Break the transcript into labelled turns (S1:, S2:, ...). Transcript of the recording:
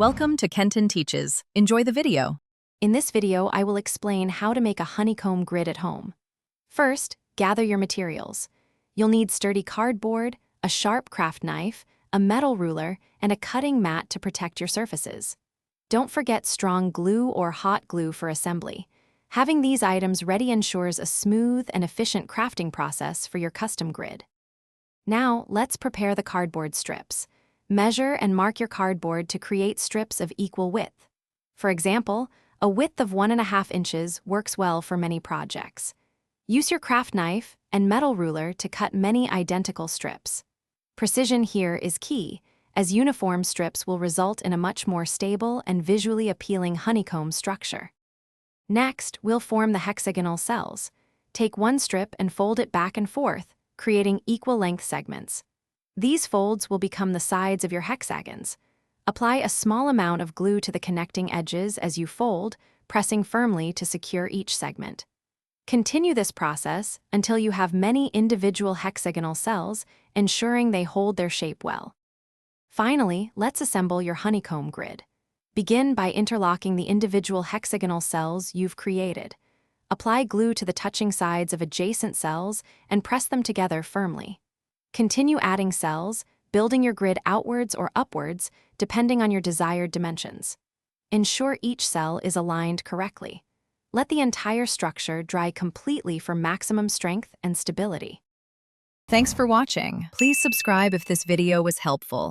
S1: Welcome to Kenton Teaches. Enjoy the video.
S2: In this video, I will explain how to make a honeycomb grid at home. First, gather your materials. You'll need sturdy cardboard, a sharp craft knife, a metal ruler, and a cutting mat to protect your surfaces. Don't forget strong glue or hot glue for assembly. Having these items ready ensures a smooth and efficient crafting process for your custom grid. Now, let's prepare the cardboard strips. Measure and mark your cardboard to create strips of equal width. For example, a width of 1.5 inches works well for many projects. Use your craft knife and metal ruler to cut many identical strips. Precision here is key, as uniform strips will result in a much more stable and visually appealing honeycomb structure. Next, we'll form the hexagonal cells. Take one strip and fold it back and forth, creating equal length segments. These folds will become the sides of your hexagons. Apply a small amount of glue to the connecting edges as you fold, pressing firmly to secure each segment. Continue this process until you have many individual hexagonal cells, ensuring they hold their shape well. Finally, let's assemble your honeycomb grid. Begin by interlocking the individual hexagonal cells you've created. Apply glue to the touching sides of adjacent cells and press them together firmly. Continue adding cells, building your grid outwards or upwards, depending on your desired dimensions. Ensure each cell is aligned correctly. Let the entire structure dry completely for maximum strength and stability.
S1: Thanks for watching. Please subscribe if this video was helpful.